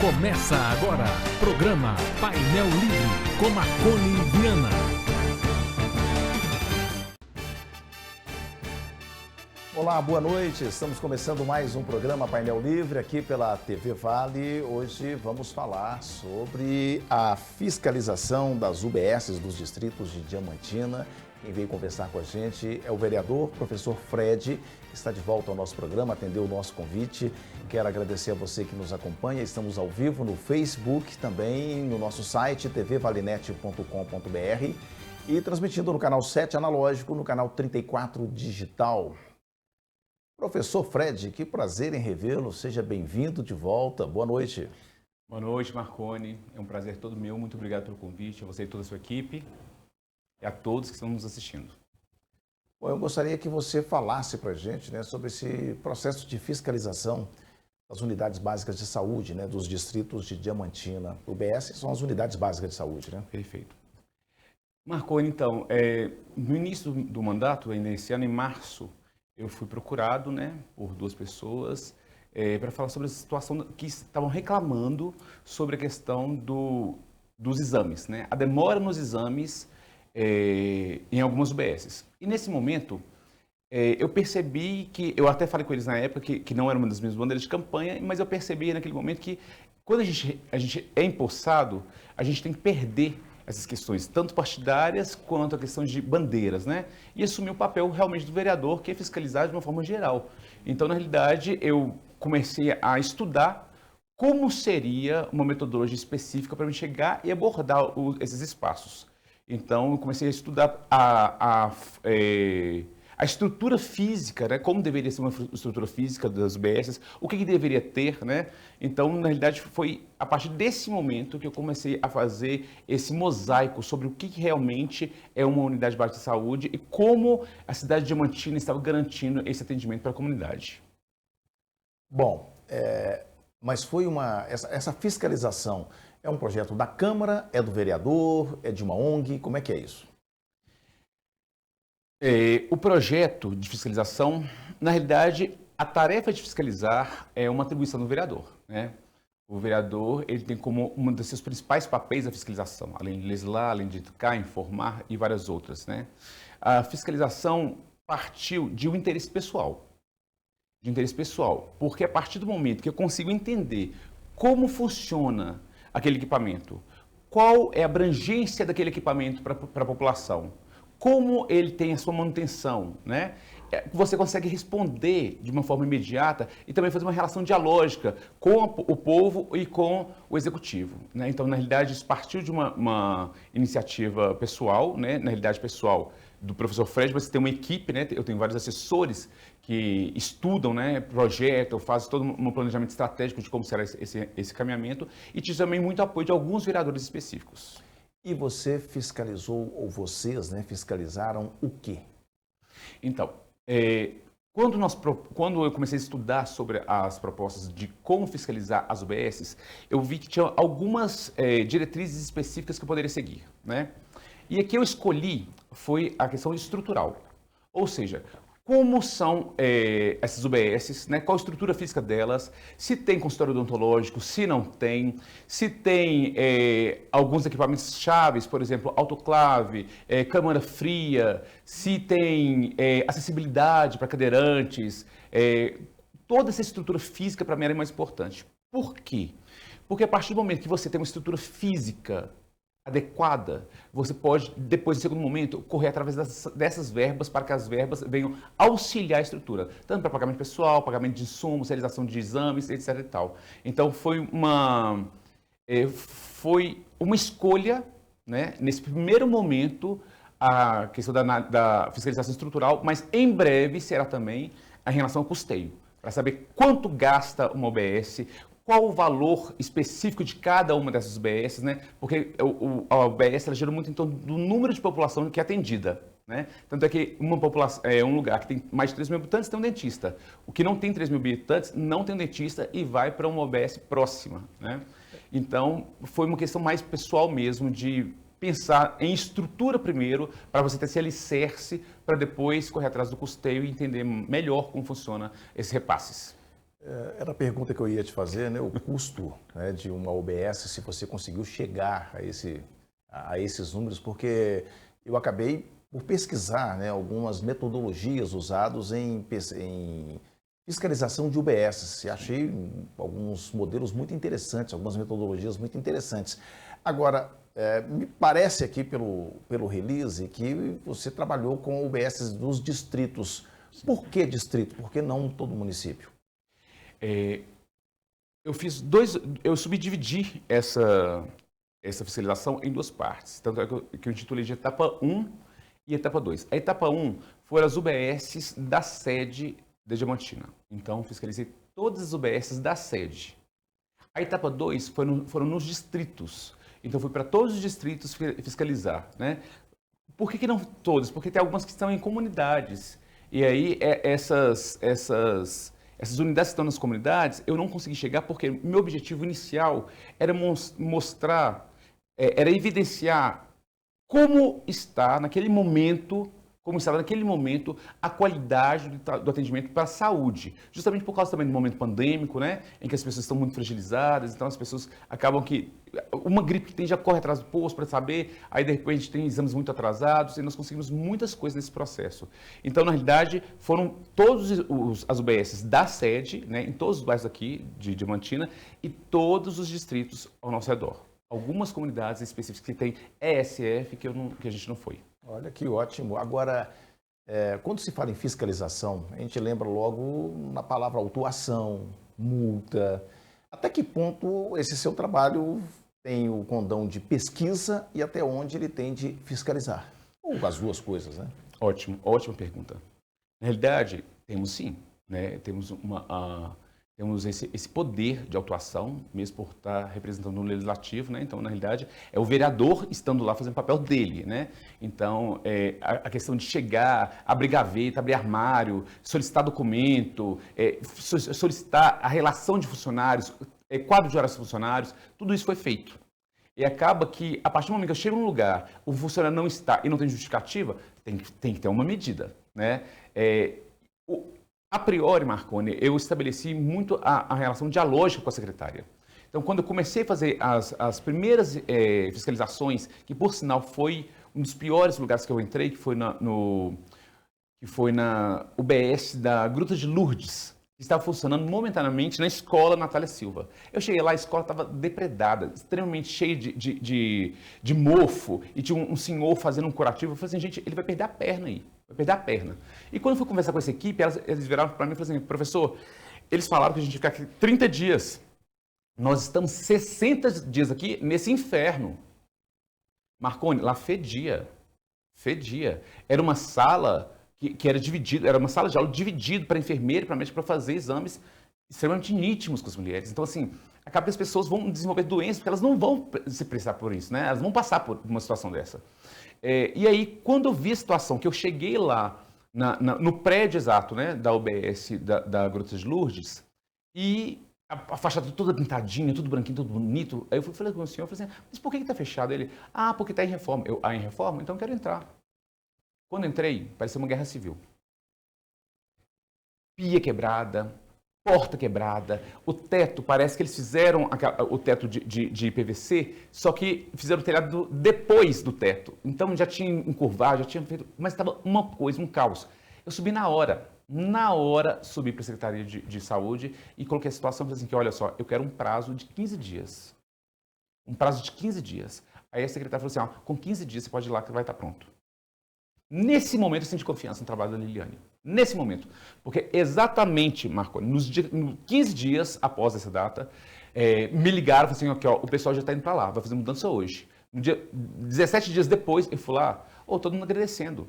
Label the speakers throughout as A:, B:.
A: Começa agora, programa Painel Livre, com Marconi Viana.
B: Olá, boa noite. Estamos começando mais um programa Painel Livre aqui pela TV Vale. Hoje vamos falar sobre a fiscalização das UBSs dos distritos de Diamantina. Quem veio conversar com a gente é o vereador, professor Fred, que está de volta ao nosso programa, atendeu o nosso convite. Quero agradecer a você que nos acompanha. Estamos ao vivo no Facebook, também no nosso site tvvalenet.com.br e transmitindo no canal 7 analógico, no canal 34 digital. Professor Fred, que prazer em revê-lo. Seja bem-vindo de volta. Boa noite.
C: Boa noite, Marconi. É um prazer todo meu. Muito obrigado pelo convite, a você e toda a sua equipe e a todos que estão nos assistindo.
B: Bom, eu gostaria que você falasse para a gente, sobre esse processo de fiscalização das unidades básicas de saúde, dos distritos de Diamantina. UBS são as unidades básicas de saúde, né?
C: Perfeito. Marconi, então, no início do mandato, ainda esse ano, em março, eu fui procurado, por duas pessoas para falar sobre a situação que estavam reclamando sobre a questão dos exames, a demora nos exames em algumas UBSs. E nesse momento, eu percebi que, eu até falei com eles na época que não era uma das minhas bandeiras de campanha, mas eu percebi naquele momento que quando a gente é empossado, a gente tem que perder essas questões, tanto partidárias quanto a questão de bandeiras, e assumir o papel realmente do vereador, que é fiscalizar de uma forma geral. Então, na realidade, eu comecei a estudar como seria uma metodologia específica para me chegar e abordar esses espaços. Então, eu comecei a estudar a estrutura física, como deveria ser uma estrutura física das UBSs, o que deveria ter, Então, na realidade, foi a partir desse momento que eu comecei a fazer esse mosaico sobre o que realmente é uma unidade básica de saúde e como a cidade de Diamantina estava garantindo esse atendimento para a comunidade.
B: Bom, mas foi essa fiscalização é um projeto da Câmara, é do vereador, é de uma ONG, como é que é isso?
C: O projeto de fiscalização, na realidade, a tarefa de fiscalizar é uma atribuição do vereador, O vereador, ele tem como um dos seus principais papéis a fiscalização, além de legislar, além de educar, informar e várias outras, A fiscalização partiu de um interesse pessoal. Porque a partir do momento que eu consigo entender como funciona aquele equipamento, qual é a abrangência daquele equipamento para a população, como ele tem a sua manutenção, Você consegue responder de uma forma imediata e também fazer uma relação dialógica com o povo e com o executivo, Então, na realidade, isso partiu de uma iniciativa pessoal, Na realidade, pessoal do professor Fred, você tem uma equipe, Eu tenho vários assessores que estudam, projetam, fazem todo um planejamento estratégico de como será esse caminhamento e tive também muito apoio de alguns vereadores específicos.
B: E você fiscalizou, ou vocês, fiscalizaram o quê?
C: Então, quando eu comecei a estudar sobre as propostas de como fiscalizar as UBSs, eu vi que tinha algumas diretrizes específicas que eu poderia seguir, E a que eu escolhi foi a questão estrutural, ou seja, como são essas UBSs, qual a estrutura física delas, se tem consultório odontológico, se não tem, se tem alguns equipamentos chaves, por exemplo, autoclave, câmara fria, se tem acessibilidade para cadeirantes, toda essa estrutura física para mim era mais importante. Por quê? Porque a partir do momento que você tem uma estrutura física adequada, você pode, depois, em segundo momento, correr através dessas verbas para que as verbas venham auxiliar a estrutura, tanto para pagamento pessoal, pagamento de insumos, realização de exames, etc. e tal. Então, foi uma escolha, nesse primeiro momento, a questão da fiscalização estrutural, mas em breve será também a relação ao custeio, para saber quanto gasta uma UBS, qual o valor específico de cada uma dessas UBSs, Porque a UBS ela gira muito em torno do número de população que é atendida, Tanto é que um lugar que tem mais de 3 mil habitantes tem um dentista. O que não tem 3 mil habitantes não tem um dentista e vai para uma UBS próxima, Então, foi uma questão mais pessoal mesmo de pensar em estrutura primeiro, para você ter esse alicerce, para depois correr atrás do custeio e entender melhor como funciona esses repasses.
B: Era a pergunta que eu ia te fazer, né? O custo, né, de uma UBS, se você conseguiu chegar a esses números, porque eu acabei por pesquisar, né, algumas metodologias usadas em fiscalização de UBS. E achei alguns modelos muito interessantes, algumas metodologias muito interessantes. Agora, me parece aqui pelo release que você trabalhou com UBS dos distritos. Por que distrito? Por que não todo município?
C: Eu subdividi essa fiscalização em duas partes. Tanto é que eu intitulei de etapa 1 e etapa 2. A etapa 1 foram as UBSs da sede da Diamantina. Então, fiscalizei todas as UBSs da sede. A etapa 2 foram nos distritos. Então, fui para todos os distritos fiscalizar, né? Por que não todos? Porque tem algumas que estão em comunidades. E aí, essas unidades que estão nas comunidades, eu não consegui chegar porque meu objetivo inicial era mostrar, era evidenciar como está estava naquele momento a qualidade do atendimento para a saúde. Justamente por causa também do momento pandêmico, né, em que as pessoas estão muito fragilizadas, então as pessoas acabam que uma gripe que tem já corre atrás do posto para saber, aí de repente tem exames muito atrasados e nós conseguimos muitas coisas nesse processo. Então, na realidade, foram todas as UBSs da sede, né, em todos os bairros aqui de Diamantina e todos os distritos ao nosso redor. Algumas comunidades específicas que têm ESF que a gente não foi.
B: Olha que ótimo. Agora, quando se fala em fiscalização, a gente lembra logo na palavra autuação, multa. Até que ponto esse seu trabalho tem o condão de pesquisa e até onde ele tem de fiscalizar? Ou as duas coisas, né?
C: Ótimo, ótima pergunta. Na realidade, temos sim, né? Temos esse poder de autuação, mesmo por estar representando o legislativo, né? Então, na realidade, é o vereador estando lá fazendo o papel dele, né? Então, a questão de chegar, abrir gaveta, abrir armário, solicitar documento, solicitar a relação de funcionários, quadro de horas de funcionários, tudo isso foi feito. E acaba que, a partir do momento que eu chego num lugar, o funcionário não está e não tem justificativa, tem que ter uma medida, né? A priori, Marconi, eu estabeleci muito a relação dialógica com a secretária. Então, quando eu comecei a fazer as primeiras fiscalizações, que por sinal foi um dos piores lugares que eu entrei, que foi na UBS da Gruta de Lourdes, que estava funcionando momentaneamente na escola Natália Silva. Eu cheguei lá, a escola estava depredada, extremamente cheia de mofo, e tinha um senhor fazendo um curativo. Eu falei assim, gente, ele vai perder a perna aí. Vai perder a perna. E quando eu fui conversar com essa equipe, eles viraram para mim e falaram assim, professor, eles falaram que a gente ia ficar aqui 30 dias. Nós estamos 60 dias aqui nesse inferno. Marconi, lá fedia. Fedia. Era uma sala que era dividida, era uma sala de aula dividida para enfermeira e para médico para fazer exames extremamente íntimos com as mulheres. Então, assim, acaba que as pessoas vão desenvolver doenças porque elas não vão se pressar por isso, né? Elas vão passar por uma situação dessa. E aí, quando eu vi a situação, que eu cheguei lá no prédio exato, né, da UBS da Gruta de Lourdes, e a fachada toda pintadinha, tudo branquinho, tudo bonito, aí eu falei com o senhor, falei assim, mas por que está fechado? Ele, porque está em reforma. Em reforma? Então eu quero entrar. Quando entrei, parecia uma guerra civil. Pia quebrada, porta quebrada, o teto, parece que eles fizeram o teto de PVC, só que fizeram o telhado depois do teto. Então já tinha encurvado, já tinha feito, mas estava uma coisa, um caos. Eu subi na hora subi para a Secretaria de Saúde e coloquei a situação, falei assim, que olha só, eu quero um prazo de 15 dias. Um prazo de 15 dias. Aí a secretária falou assim, com 15 dias você pode ir lá que vai estar pronto. Nesse momento eu senti confiança no trabalho da Liliane. Nesse momento. Porque exatamente, Marco, nos 15 dias após essa data, me ligaram e falaram assim, o pessoal já está indo para lá, vai fazer mudança hoje. 17 dias depois, eu fui lá, todo mundo agradecendo.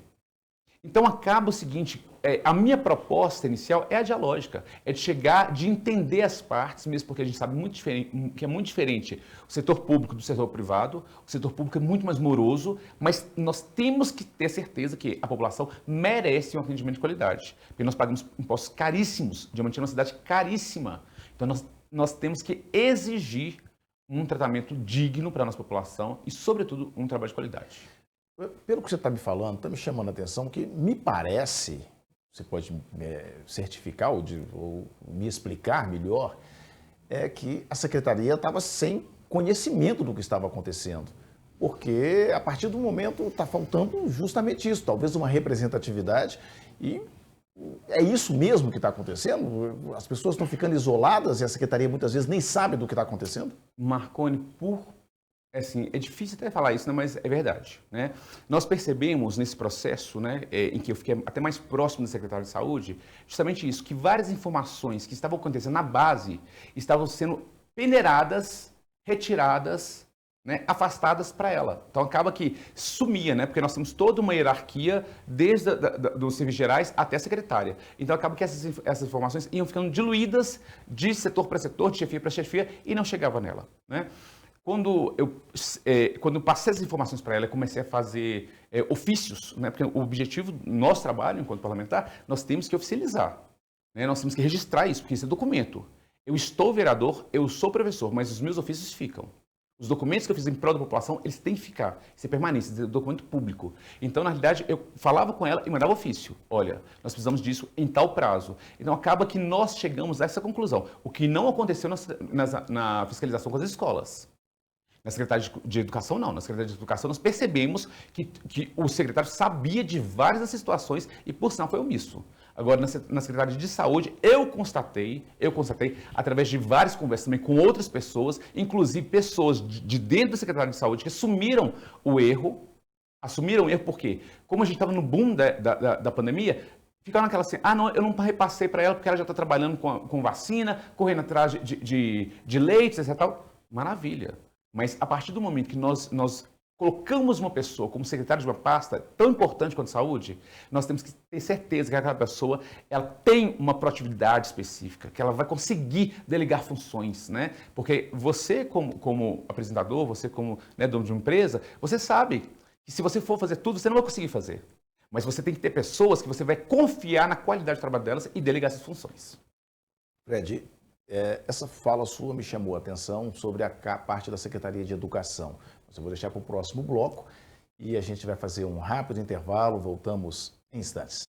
C: Então acaba o seguinte, a minha proposta inicial é a dialógica, é de chegar, de entender as partes, mesmo porque a gente sabe que é muito diferente o setor público do setor privado, o setor público é muito mais moroso, mas nós temos que ter certeza que a população merece um atendimento de qualidade, porque nós pagamos impostos caríssimos, Diamantina é uma cidade caríssima, então nós temos que exigir um tratamento digno para a nossa população e, sobretudo, um trabalho de qualidade.
B: Pelo que você está me falando, está me chamando a atenção que me parece você pode certificar ou me explicar melhor, é que a secretaria estava sem conhecimento do que estava acontecendo. Porque a partir do momento está faltando justamente isso, talvez uma representatividade, e é isso mesmo que está acontecendo? As pessoas estão ficando isoladas e a secretaria muitas vezes nem sabe do que está acontecendo?
C: Marconi, assim, é difícil até falar isso, né, mas é verdade, né? Nós percebemos nesse processo, né, em que eu fiquei até mais próximo do secretário de Saúde, justamente isso, que várias informações que estavam acontecendo na base estavam sendo peneiradas, retiradas, né, afastadas para ela. Então acaba que sumia, né, porque nós temos toda uma hierarquia desde dos serviços gerais até a secretária. Então acaba que essas informações iam ficando diluídas de setor para setor, de chefia para chefia e não chegava nela, né? Quando eu passei essas informações para ela, eu comecei a fazer ofícios, né, porque o objetivo do nosso trabalho enquanto parlamentar, nós temos que oficializar, né, nós temos que registrar isso, porque isso é documento. Eu estou vereador, eu sou professor, mas os meus ofícios ficam. Os documentos que eu fiz em prol da população, eles têm que ficar. Isso é permanente, isso é documento público. Então, na realidade, eu falava com ela e mandava ofício. Olha, nós precisamos disso em tal prazo. Então, acaba que nós chegamos a essa conclusão. O que não aconteceu na fiscalização com as escolas. Na Secretaria de Educação, não. Na Secretaria de Educação, nós percebemos que o secretário sabia de várias dessas situações e, por sinal, foi omisso. Agora, na Secretaria de Saúde, eu constatei, através de várias conversas também com outras pessoas, inclusive pessoas de dentro da Secretaria de Saúde, que assumiram o erro. Assumiram o erro por quê? Como a gente estava no boom da pandemia, ficaram naquela assim, não, eu não repassei para ela porque ela já está trabalhando com vacina, correndo atrás de leites, etc. Tal. Maravilha. Mas a partir do momento que nós colocamos uma pessoa como secretário de uma pasta tão importante quanto a saúde, nós temos que ter certeza que aquela pessoa ela tem uma proatividade específica, que ela vai conseguir delegar funções, né? Porque você, como apresentador, você como, né, dono de uma empresa, você sabe que se você for fazer tudo, você não vai conseguir fazer. Mas você tem que ter pessoas que você vai confiar na qualidade do trabalho delas e delegar essas funções.
B: Fred, essa fala sua me chamou a atenção sobre a parte da Secretaria de Educação. Eu vou deixar para o próximo bloco e a gente vai fazer um rápido intervalo, voltamos em instantes.